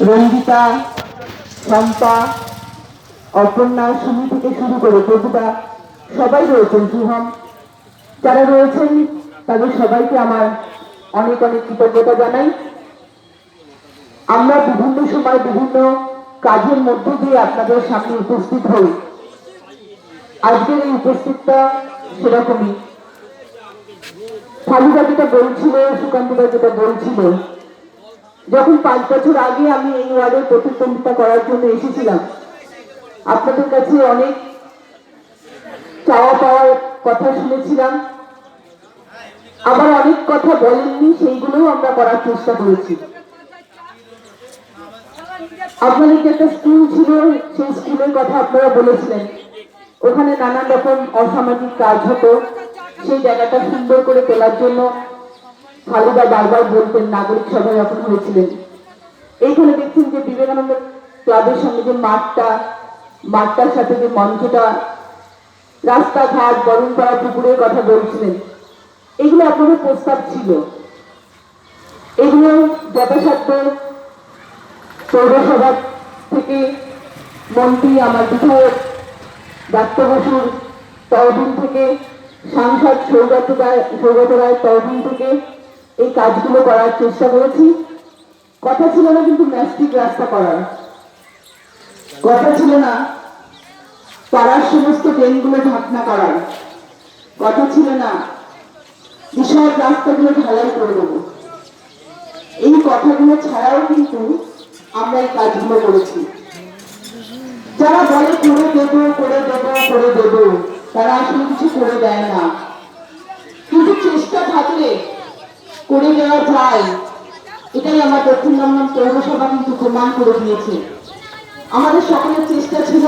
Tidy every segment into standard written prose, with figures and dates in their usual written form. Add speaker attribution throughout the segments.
Speaker 1: রঞ্জিতা, শম্পা, অপর্ণা, সুমি থেকে শুরু করে প্রভুতা সবাই রয়েছেন, শুভম, যারা রয়েছেন তাদের সবাইকে আমার অনেক অনেক কৃতজ্ঞতা জানাই। আমরা বিভিন্ন সময় বিভিন্ন কাজের মধ্য দিয়ে আপনাদের সামনে উপস্থিত হই। আজকের এই উপস্থিতটা সেরকমই। ফালুদা যেটা বলছিল, সুকান্তদা যেটা বলছিল, যখন 5 বছর আগে আমি এই ওয়ার্ডের প্রতিদ্বন্দ্বিতা করার জন্য এসেছিলাম, আপনাদের কাছে অনেক চাওয়া পাওয়ার কথা শুনেছিলাম, আবার অনেক কথা বলেননি, সেইগুলোও আমরা করার চেষ্টা করেছি। আপনাদের যে একটা স্কুল ছিল, সেই স্কুলের কথা আপনারা বলেছিলেন, ওখানে নানান রকম অসামাজিক কাজ হতো, সেই জায়গাটা সুন্দর করে তোলার জন্য ফালুদা বারবার বলতেন। নাগরিক সভা যখন হয়েছিলেন, এইখানে দেখছেন যে বিবেকানন্দ ক্লাবের সঙ্গে যে মাঠটার সাথে যে মঞ্চটা, রাস্তাঘাট, বরণপাড়া, পুকুরের কথা বলছিলেন, এগুলো আপনাদের প্রস্তাব ছিল। এগুলো যথাসাধ্য পৌরসভা থেকে মন্ত্রী, আমার বিধায়ক দত্ত বসুর তহবিল থেকে, সাংসদ সৌগত রায় তহবিল থেকে এই কাজগুলো করার চেষ্টা করেছি। কথা ছিল না কিন্তু ম্যাস্টিক রাস্তা করার, কথা ছিল না পাড়ার সমস্ত ট্রেনগুলো ঢাকনা করার, কথা ছিল না বিশাল রাস্তাগুলো ঢালাই করে দেবো। এই কথাগুলো ছাড়াও কিন্তু আমরা এই কাজগুলো করেছি। যারা বলে করে দেবো করে দেবো করে দেবো, তারা আসলে কিছু করে দেয় না, কিন্তু চেষ্টা থাকলে করে দেওয়া যায়। এটাই আমার দক্ষিণ দমদম পৌরসভা কিন্তু প্রমাণ করে দিয়েছে। আমাদের সকলের চেষ্টা ছিল,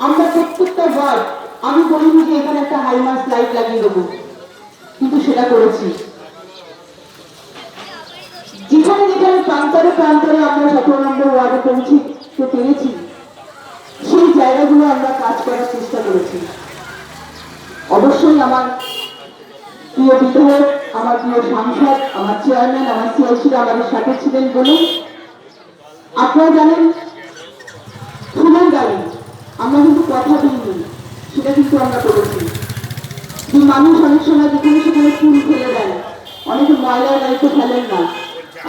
Speaker 1: আমরা প্রত্যেকটা ওয়ার্ড, আমি বলিনি যে এখানে একটা হাইমার্স লাইট লাগিয়ে দেবো, কিন্তু সেটা করেছি। যেখানে যেখানে প্রান্তরে প্রান্তরে আমরা 17 নম্বর ওয়ার্ডে পৌঁছতে পেরেছি, সেই জায়গাগুলো আমরা কাজ করার চেষ্টা করেছি। অবশ্যই আমার প্রিয় বিধায়ক, আমার প্রিয় সাংসদ, আমার চেয়ারম্যান, আমার সিআইসিরা আমাদের সাথে ছিলেন বলুন। আপনারা জানেন ফুলের গাড়ি আমরা কিন্তু কথা দিইনি, সেটা কিন্তু আমরা করেছি। যে মানুষ অনেক সময় যেখানে সেখানে ফুল ফেলে দেয়, অনেকে ময়লার গাড়িতে ফেলেন না,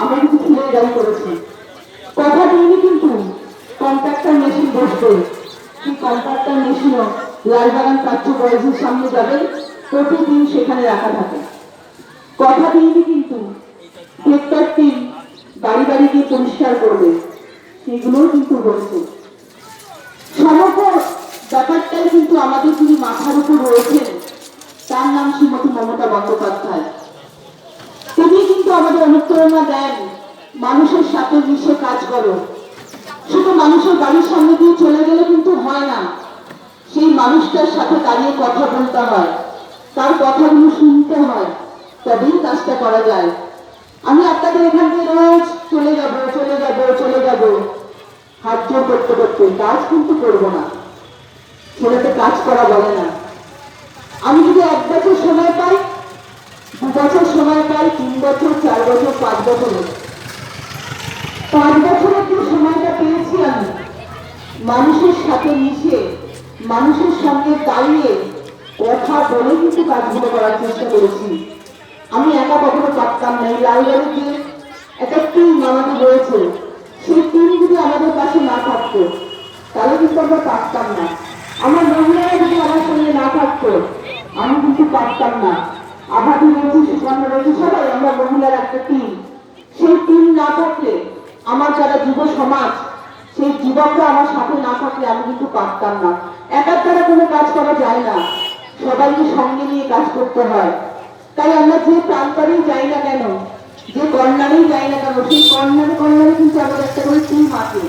Speaker 1: আমরা কিন্তু ফুলের গাড়ি করেছি। কথা দিইনি কিন্তু কন্ট্রাক্টর মেশিন বসবে, সেই কন্ট্রাক্টর মেশিনও লালবাগান প্রাচ্য কলেজের সামনে যাবে, প্রতিদিন সেখানে রাখা থাকে। কথা দিইনি কিন্তু ভেক্টর টিম বাড়ি বাড়ি গিয়ে পরিষ্কার করবে, সেগুলোও কিন্তু হয়েছে। সমগ্র ব্যাপারটাই কিন্তু আমাদের যিনি মাথার উপর রয়েছেন, তার নাম শ্রীমতী মমতা বন্দ্যোপাধ্যায়। তিনি কিন্তু আমাদের অনুপ্রেরণা দেন, মানুষের সাথে মিশে কাজ করো। শুধু মানুষের বাড়ির সামনে দিয়ে চলে গেলে কিন্তু হয় না, সেই মানুষটার সাথে দাঁড়িয়ে কথা বলতে হয়, তার কথাগুলো শুনতে হয়, তবেই কাজটা করা যায়। আমি আপনাদের এখান থেকে রোজ চলে যাব চলে যাব চলে যাব হাত জোর করতে করতে কাজ কিন্তু করবো না, সেটাতে কাজ করা বলে না। আমি যদি 1 বছর সময় পাই, 2 বছর সময় পাই, 3 বছর, 4 বছর, 5 বছর, 5 বছরের যে সময়টা পেয়েছি আমি মানুষের সাথে মিশে, মানুষের সঙ্গে দাঁড়িয়ে কথা বলে কিন্তু কাজগুলো করার চেষ্টা করেছি। আমি একা কখনো পারতাম না। এই লালবাড়ি যে একটা টিম আমাদের রয়েছে, সেই টিম যদি আমাদের পাশে না থাকতো তাহলে কিন্তু আমরা পারতাম না। আমার মহিলারা যদি আমার সঙ্গে না থাকতো আমি কিন্তু পারতাম না। আভাতি রয়েছে, সুকন্যা রয়েছে, সবাই আমরা মহিলার একটা টিম। সেই টিম না থাকলে, আমার যারা যুব সমাজ, সেই যুবকরা আমার সাথে না থাকলে আমি কিন্তু পারতাম না। একার দ্বারা কোনো কাজ করা যায় না, সবাইকে সঙ্গে নিয়ে কাজ করতে হয়। তাই আমরা যে প্রান্তরেই যাই না কেন, যে কর্নারেই যাই না কেন, সেই কর্নারে কর্নারে কিন্তু আমাদের একটা করে টিম আছে,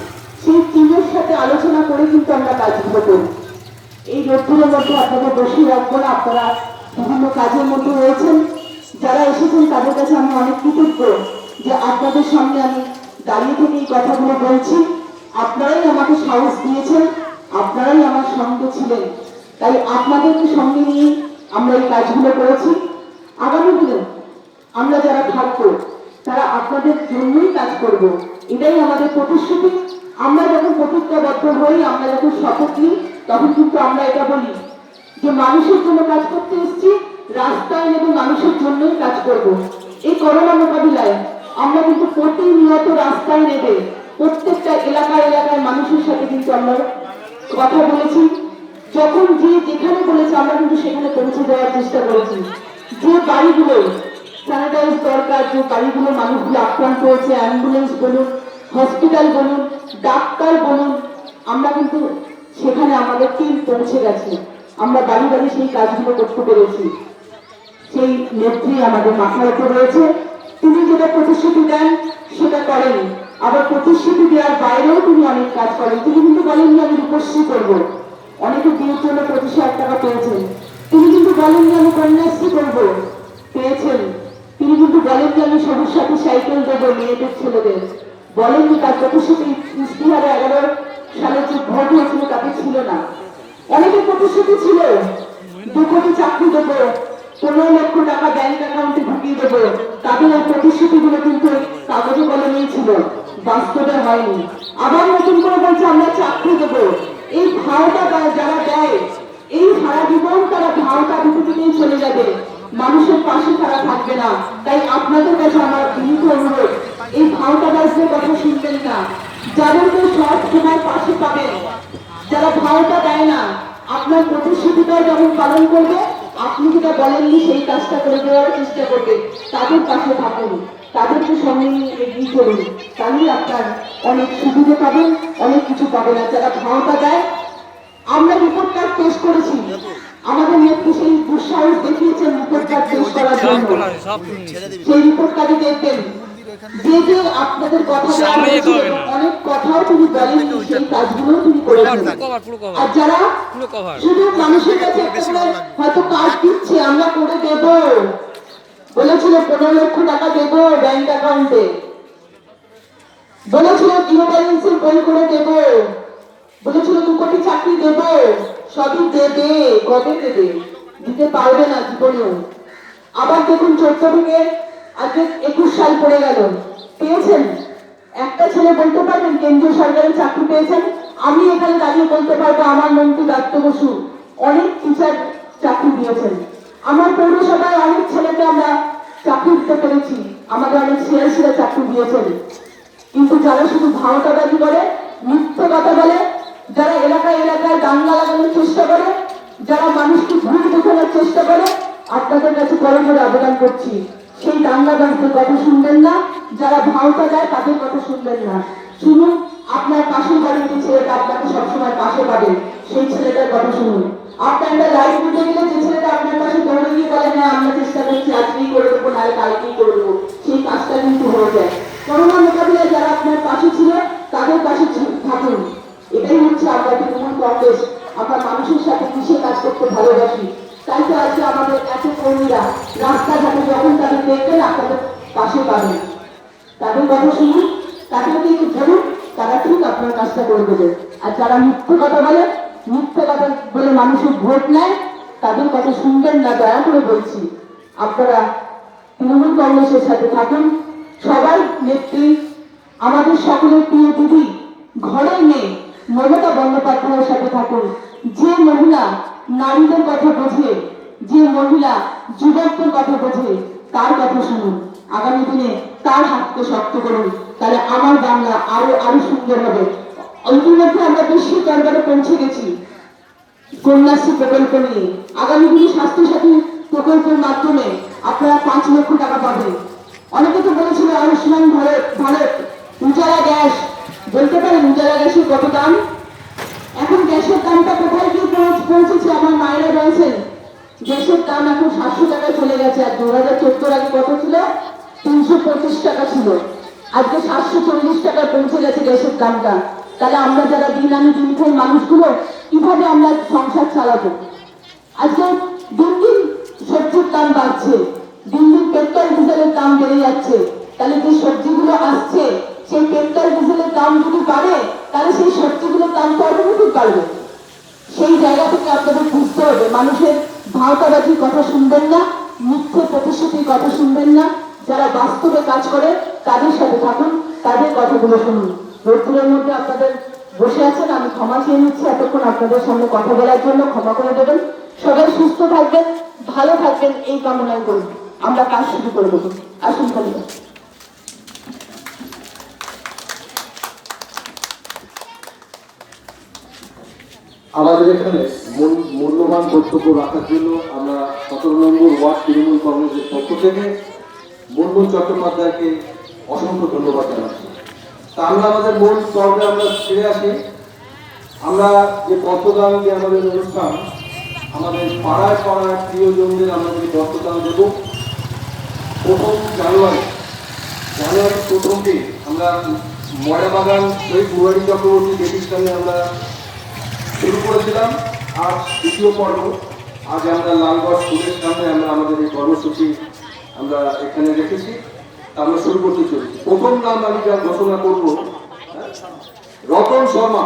Speaker 1: সেই টিমের সাথে আলোচনা করে কিন্তু আমরা কাজগুলো করি। এই রোদ্দুরের মধ্যে আপনাদের বসিয়ে রাখবো না, আপনারা বিভিন্ন কাজের মধ্যে রয়েছেন। যারা এসেছেন তাদের কাছে আমি অনেক কৃতজ্ঞ যে আপনাদের সামনে আমি দাঁড়িয়ে থেকে এই কথাগুলো বলছি। আপনারাই আমাকে সাহস দিয়েছেন, আপনারাই আমার সঙ্গে ছিলেন, তাই আপনাদেরকে সঙ্গে নিয়ে আমরা এই কাজগুলো করেছি। আগামী দিনে আমরা যারা থাকবো তারা আপনাদের জন্যই কাজ করব, এটাই আমাদের প্রতিশ্রুতি। আমরা যখন প্রতিজ্ঞাবদ্ধ হই, আমরা যখন শপথ নিই, তখন কিন্তু আমরা এটা বলি যে মানুষের জন্য কাজ করতে এসেছি, রাস্তায় নেমে মানুষের জন্যই কাজ করব। এই করোনা মোকাবিলায় আমরা কিন্তু প্রতিনিয়ত রাস্তায় নেমে প্রত্যেকটা এলাকায় এলাকায় মানুষের সাথে কিন্তু আমরা কথা বলেছি। যখন যে যেখানে বলেছে আমরা কিন্তু সেখানে পৌঁছে দেওয়ার চেষ্টা করেছি। যে বাড়িগুলো স্যানিটাইজ দরকার, যে বাড়িগুলো মানুষগুলো আক্রান্ত হয়েছে, অ্যাম্বুলেন্স বলুন, হসপিটাল বলুন, ডাক্তার বলুন, আমরা কিন্তু সেখানে আমাদের টিম পৌঁছে গেছে। আমরা বাড়ি বাড়ি সেই কাজগুলো করতে পেরেছি। সেই নেত্রী আমাদের মাথার উপর রয়েছে, তিনি যেটা প্রতিশ্রুতি দেন সেটা করেন। আবার প্রতিশ্রুতি দেওয়ার বাইরেও তিনি অনেক কাজ করেন। তিনি কিন্তু বলেননি আমি রূপশ্রী করবো, অনেকে বিয়ের জন্য 25,000 টাকা পেয়েছেন। তিনি কিন্তু বলেননি আমি কন্যাশ্রী করবো, পেয়েছেন। তিনি কিন্তু বলেননি আমি সবুজ সাথী সাইকেল দেবো মেয়েদের ছেলেদের, বলেননি। তার প্রতিশ্রুতি 2011 সালে যে ভোট হয়েছিল তাতে ছিল না। অনেকের প্রতিশ্রুতি ছিল 2 কোটি চাকরি দেবো, 15 লক্ষ টাকা ব্যাংক অ্যাকাউন্টে ঢুকিয়ে দেবো। তাদের এই প্রতিশ্রুতিগুলো কিন্তু কাগজে কলমেই ছিল, বাস্তবে হয়নি। আবার নতুন করে বলছে আমরা চাকরি দেবো। এই ভাওটা যারা দেয়, এই সারা জীবন তারা ভাওটা দিতে দিতেই চলে যাবে, মানুষের পাশে তারা থাকবে না। তাই আপনাদের কাছে আমার বিনীত অনুরোধ, এই ভাওটা দাসদের কথা শুনবেন না। যাদেরকে সব সময় পাশে পাবেন, যারা ভাওটা দেয় না, আপনার প্রতিশ্রুতিটা যখন পালন করবে, আপনি যেটা বলেননি সেই কাজটা করে দেওয়ার চেষ্টা করবে, তাদের পাশে থাকুন, তাদেরকে সঙ্গে নিয়ে এগিয়ে চলুন। তাহলেই আপনার অনেক সুবিধা পাবেন, অনেক কিছু পাবেন। আর যারা ভাওতা দেয়, আমরা রিপোর্ট কার্ড পেশ করেছি, আমাদের নেত্রী সেই দুঃসাহস দেখিয়েছেন রিপোর্ট কার্ড পেশ করার জন্য। সেই রিপোর্ট কার্ডে দেখবেন যে যে আপনাদের কথা অনেক কথাও তিনি বলেননি, সেই কাজগুলো তিনি করেছেন। আর যারা শুধু মানুষের কাছে হয়তো কাজ দিচ্ছে আমরা করে দেব, বলেছিল 15 লক্ষ টাকা দেব ব্যাংক অ্যাকাউন্টে, বলেছিল জিরো ব্যালেন্সের বই করে দেব, বলেছিল 2 কোটি চাকরি দেব, সবই দেবে। কবে দেবে? দিতে পারবে না জীবনেও। আবার দেখুন 14 থেকে আজকে 21 সাল পড়ে গেল, পেয়েছেন? একটা ছেলে বলতে পারবেন কেন্দ্রীয় সরকারের চাকরি পেয়েছেন? আমি এখানে দাঁড়িয়ে বলতে পারবো আমার মন্ত্রী দত্ত বসু অনেক টিচার চাকরি দিয়েছেন। আমার পৌরসভায় অনেক ছেলেকে আমরা চাকরি দিতে পেরেছি, আমাদের অনেক সিআইসিরা চাকরি দিয়েছেন। কিন্তু যারা শুধু ভাওতাবাজি করে, মিথ্যে কথা বলে, যারা এলাকায় এলাকায় দাঙ্গা লাগানোর চেষ্টা করে, যারা মানুষকে ভুল বোঝানোর চেষ্টা করে, আপনাদের কাছে বড় করে আবেদন করছি, সেই দাঙ্গাবাজদের কথা শুনবেন না, যারা ভাওতা দেয় তাদের কথা শুনবেন না। শুনুন আপনার পাশের বাড়ির যে ছেলেটা আপনাকে সবসময় পাশে পাবে, সেই ছেলেটার কথা শুনুন। আপনার একটা লাইফ দিতে গেলে যে ছেলেটা আপনার পাশে দৌড়ে গিয়ে বলে হ্যাঁ আমরা চেষ্টা করছি, আজকেই করে দেবো, নাহলে কালকেই করে দেবো, সেই কাজটা কিন্তু হয়ে যায়। করোনা মোকাবিলায় যারা আপনার পাশে ছিল তাদের পাশে থাকুন। এটাই হচ্ছে আমরা তৃণমূল কংগ্রেস, আমরা মানুষের সাথে মিশে কাজ করতে ভালোবাসি। তাই তো আজকে আমাদের এত কর্মীরা রাস্তাঘাটে যখন তাদের দেখবেন আপনাদের পাশে পাবেন, তাদের কথা শুনুন, তাদেরকে একটু বলুন, তারা ঠিক আপনার কাজটা করে দেবে। আর যারা মিথ্যে কথা বলে, মিথ্যে কথা বলে মানুষের ভোট নেয়, তাদের কথা শুনবেন না, দয়া করে বলছি। আপনারা তৃণমূল কংগ্রেসের সাথে থাকুন। সবাই নেত্রী, আমাদের সকলের প্রিয় দিদি, ঘরের মেয়ে মমতা বন্দ্যোপাধ্যায়ের সাথে থাকুন। যে মহিলা নারীদের কথা বোঝে, যে মহিলা যুবকদের কথা বোঝে, তার কথা শুনুন। আগামী দিনে তার হাতকে শক্ত করুন, তাহলে আমার বাংলা আরো আরো সুন্দর হবে। ইতিমধ্যে আমরা বিশ্বের দরবারে পৌঁছে গেছি কন্যাশ্রী প্রকল্প নিয়ে। আগামী দিনে স্বাস্থ্যসাথী প্রকল্পের মাধ্যমে আপনারা 5 লক্ষ টাকা পাবেন। অনেকে তো বলেছিল আয়ুষ্মান ভারত, উজালা গ্যাস, বলতে পারেন উজালা গ্যাসের কত দাম? এখন গ্যাসের দামটা কোথায় গিয়ে পৌঁছেছে? আমার মায়েরা বলছেন গ্যাসের দাম এখন 700 টাকায় চলে গেছে। আর 2014 আগে কত ছিল? 325 টাকা ছিল। আজকে 740 টাকায় পৌঁছে গেছে গ্যাসের দামটা। তাহলে আমরা যারা দিন আনি দিন খাই মানুষগুলো কিভাবে আমরা সংসার চালাবো? আজকে দিন দিন সবজির দাম বাড়ছে, দিন দিন পেট্রোল ডিজেলের দাম বেড়ে যাচ্ছে। তাহলে যে সবজিগুলো আসছে, সেই পেট্রোল ডিজেলের দাম যদি বাড়ে, তাহলে সেই সবজিগুলোর দাম তো অটোমেটিক বাড়বে। সেই জায়গা থেকে আপনাদের বুঝতে হবে, মানুষের ভাওতাবাজির কথা শুনবেন না, মিথ্যে প্রতিশ্রুতির কথা শুনবেন না। যারা বাস্তবে কাজ করে তাদের সাথে থাকুন, তাদের কথাগুলো শুনুন। রোদ্দুরের মধ্যে আপনাদের বসে আছেন, আমি ক্ষমা চেয়ে নিচ্ছি এতক্ষণ আপনাদের সামনে কথা বলার জন্য, ক্ষমা করে দেবেন। সবাই সুস্থ থাকবেন, ভালো থাকবেন এই কামনাই করুন। আমরা কাজ শুরু করে দেবো। আসুন খালি
Speaker 2: আমাদের এখানে মূল্যবান বক্তব্য রাখার জন্য আমরা 17 নম্বর ওয়ার্ড তৃণমূল কংগ্রেসের পক্ষ থেকে মুনমুন চট্টোপাধ্যায়কে অসংখ্য ধন্যবাদ জানাচ্ছি। তা আমরা আমাদের মূল পর্বে আমরা ফিরে আসি। আমরা যে পত্রদান যে আমাদের অনুষ্ঠান, আমাদের পাড়ায় পাড়ায় প্রিয়জনদের আমরা যে পত্রদান দেব 1 জানুয়ারি প্রথম দিন আমরা ময়রাবাগান শহীদ মুরারি চক্রবর্তী দেবীর সামনে আমরা শুরু করেছিলাম। আজ দ্বিতীয় পর্ব, আজ আমরা লালগড় স্কুলের সামনে আমরা আমাদের এই কর্মসূচি আমরা এখানে রেখেছি। আমরা শুরু করতে চলেছি। প্রথম নাম আমি যা ঘোষণা করব, রতন শর্মা।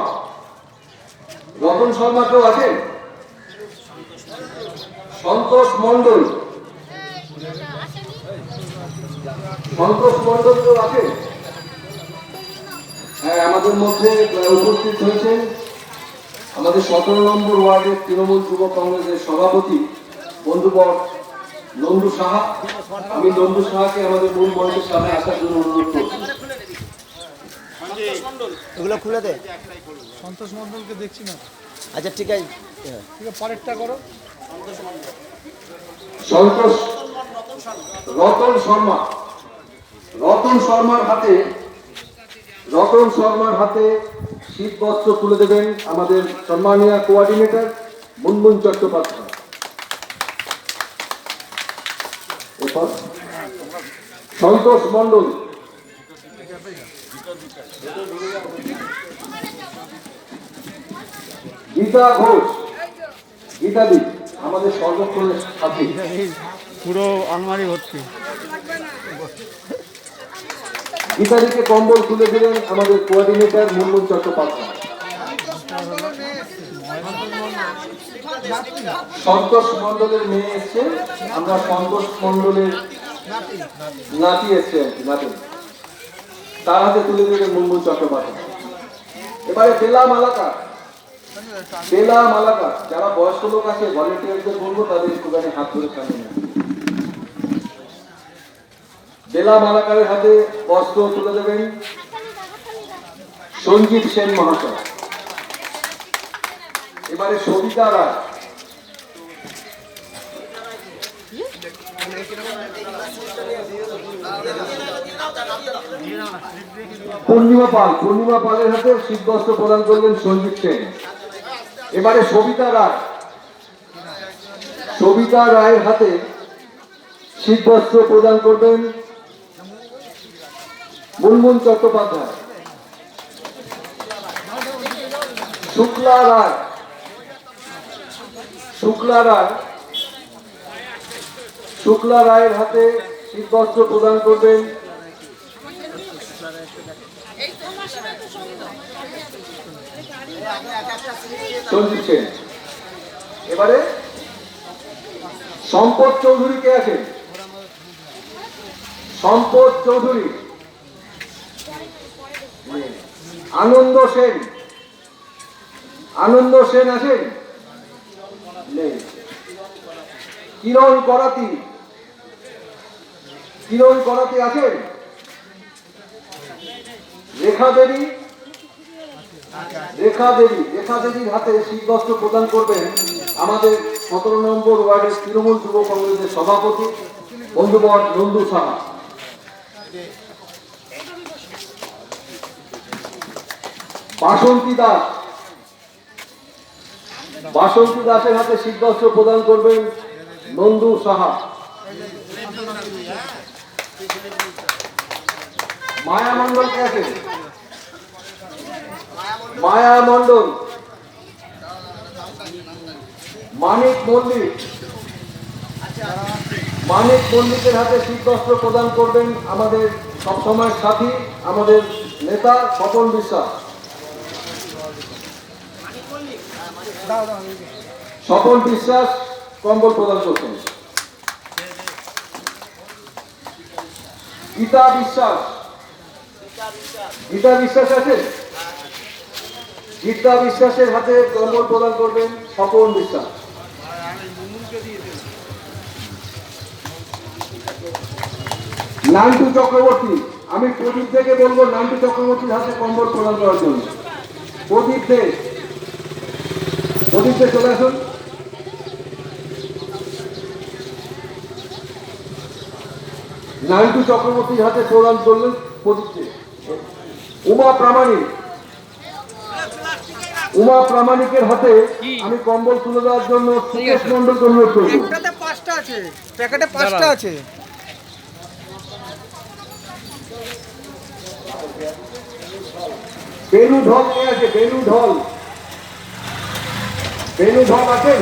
Speaker 2: রতন শর্মা কেউ আছেন? সন্তোষ মন্ডল। সন্তোষ মন্ডল কেউ আছেন? হ্যাঁ, আমাদের মধ্যে উপস্থিত হয়েছেন আমাদের 17 নম্বর ওয়ার্ডের তৃণমূল যুব কংগ্রেসের সভাপতি বন্ধুবর নন্দু সাহা। আমি নন্দু সাহাকে আমাদের মূল মঞ্চের সামনে আসার জন্য অনুরোধ করছি।
Speaker 3: এগুলো খুলে দে।
Speaker 4: সন্তোষ মন্ডলকে দেখছি না।
Speaker 3: আচ্ছা ঠিক আছে,
Speaker 4: ঠিক আছে, পরেরটা করো।
Speaker 2: সন্তোষ রতন শর্মা। রতন শর্মার হাতে শীত বস্ত্র তুলে দেবেন আমাদের সম্মানীয় কোঅর্ডিনেটর মুনমুন চট্টোপাধ্যায়। এরপর সন্তোষ মন্ডল। গীতা ঘোষ। গীতাদি আমাদের সর্বক্ষণের সাথী।
Speaker 4: পুরো আলমারি ভর্তি।
Speaker 2: গীতাদিকে কম্বল তুলে দিলেন আমাদের কোঅর্ডিনেটর মুনমুন চট্টোপাধ্যায়। সন্তোষ মন্ডলের মেয়ে এসছে, আমরা সন্তোষ মন্ডলের নাতি এসছে, নাতি, তার হাতে তুলে দিলেন মুনমুন চট্টোপাধ্যায়। এবারে বেলা মালাকার। যারা বয়স্ক লোক আছে ভলেন্টিয়ারদের বলবো তাদের একটুখানি হাত ধরে সামনে নেন। বেলা মালাকারের হাতে বস্ত্র তুলে দেবেন সঞ্জীব সেন মহাশয়। এবারে সবিতা রায়। পূর্ণিমা পালের হাতে শীতবস্ত্র প্রদান করলেন সঞ্জীব সেন। এবারে সবিতা রায়ের হাতে শীতবস্ত্র প্রদান করবেন মুনমুন চট্টোপাধ্যায়। শুক্লা রায়ের হাতে শীতবস্ত্র প্রদান করবেন সঞ্জীব সেন। এবারে সম্পদ চৌধুরী কে আছেন? সম্পদ চৌধুরী। আনন্দ সেন আছেন? নেই। কিরণ করাতি আছেন? রেখা দেবীর হাতে শীতবস্ত্র প্রদান করবেন আমাদের 17 নম্বর ওয়ার্ডের তৃণমূল যুব কংগ্রেসের সভাপতি বন্ধুবর নন্দু সাহা। বাসন্তী দাসের হাতে শীতবস্ত্র প্রদান করবেন নন্দু সাহা। মায়া মণ্ডল কে আছে? মায়া মণ্ডল। মানিক মল্লিকের হাতে শীতবস্ত্র প্রদান করবেন আমাদের সবসময় সাথী, আমাদের নেতা স্বপন বিশ্বাস। স্বপন বিশ্বাস কম্বল প্রদান করছেন। গীতা বিশ্বাস। গীতা বিশ্বাস আছে? গীতা বিশ্বাসের হাতে কম্বল প্রদান করবেন স্বপন বিশ্বাস। নান্টু চক্রবর্তী, আমি প্রদীপ থেকে বলবো নান্টু চক্রবর্তীর হাতে কম্বল প্রদান করার জন্য। প্রদীপ দে, প্রদীপ দে চলে আসুন। নান্টু চক্রবর্তীর হাতে প্রদান করলেন প্রদীপ দে। উমা প্রামাণিক, উমা প্রামাণিকের হাতে আমি কম্বল তুলে দেওয়ার জন্য সুকেশ মন্ডলকে অনুরোধ করব।
Speaker 5: প্যাকেটে 5টা আছে, প্যাকেটে 5টা আছে।
Speaker 2: বেনু ঢল কে আছে? বেনু ঢল, বেনু ঢল আছেন?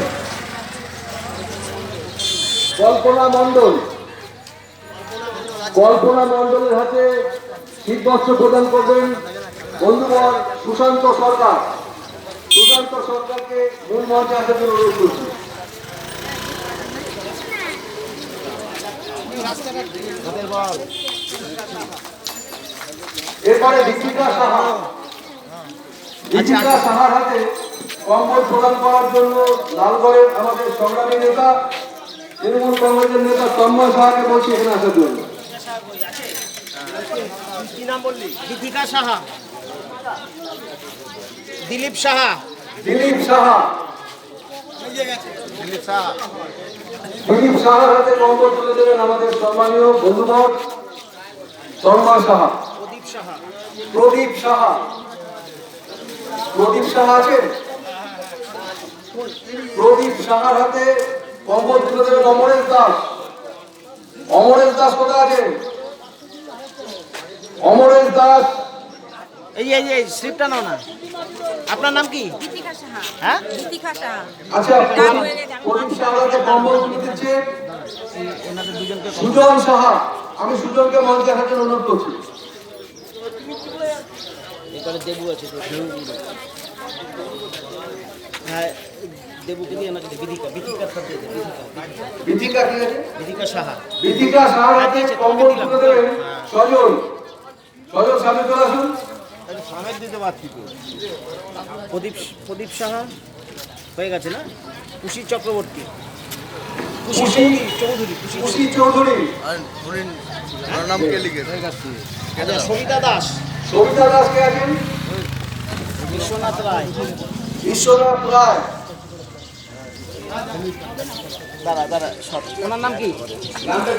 Speaker 2: কল্পনা মণ্ডল, কল্পনা মণ্ডলের হাতে শীতবস্ত্র প্রদান করবেন বন্ধুবর সুশান্ত সরকার। সুশান্ত সরকারকে মূল মঞ্চে আসার জন্য অনুরোধ করছি। এরপরে দীপিকা সাহা, দীপিকা সাহার হাতে কম্বল প্রদান করার জন্য লালগড়ের আমাদের সংগ্রামী নেতা তৃণমূল কংগ্রেসের নেতা তন্ময় সাহাকে বলছি এখানে আসার জন্য।
Speaker 3: কি নাম বললি?
Speaker 5: দীপিকা সাহা, দিলীপ সাহা,
Speaker 2: দিলীপ সাহা,
Speaker 3: দিলীপ শাহ।
Speaker 2: দিলীপ সাহার হাতে কম্বল তুলে দেবেন আমাদের সম্মানীয় বন্ধুবর তন্ময় সাহা।
Speaker 5: প্রদীপ সাহা,
Speaker 2: প্রদীপ সাহা, প্রদীপ সাহা আছেন? প্রদীপ সাহার হাতে কম্বল তুলে দেবেন অমরেশ দাস। অমরেশ দাস কোথায় আছেন? অমরেশ দাস,
Speaker 5: এই স্লিপটা নাও না। আপনার নাম কি?
Speaker 6: দীপিকা সাহা।
Speaker 5: হ্যাঁ,
Speaker 6: দীপিকা সাহা।
Speaker 2: আচ্ছা প্রদীপ সাহার হাতে কম্বল তুলে দিচ্ছে
Speaker 5: এনাদের দুজনকে
Speaker 2: সুজন সাহা। আমি সুজনকে মঞ্চে আসার জন্য অনুরোধ করছি।
Speaker 5: এখানে দেবু আছে তো, হ্যাঁ দেবুকে দিয়ে আমাকে বিধিকা, বিধিকার সাথে
Speaker 2: বিথিকা কি আছে?
Speaker 5: বিধিকা সাহা।
Speaker 2: বিথিকা সাহার হাতে কম্বল তুলে দেবেন সজল। সজল সামনে চলে আসুন।
Speaker 3: সামের দিতে পারছি তো।
Speaker 5: প্রদীপ সাহা হয়ে গেছে না? কুশি চক্রবর্তী,
Speaker 2: কুশি
Speaker 5: চৌধুরী,
Speaker 2: কুশি চৌধুরী,
Speaker 5: আচ্ছা, সবিতা দাস,
Speaker 2: সবিতা দাস কে আছেন?
Speaker 5: বিশ্বনাথ রায়,
Speaker 2: বিশ্বনাথ রায়,
Speaker 5: দাঁড়া সব, ওনার নাম কি?
Speaker 2: নামটা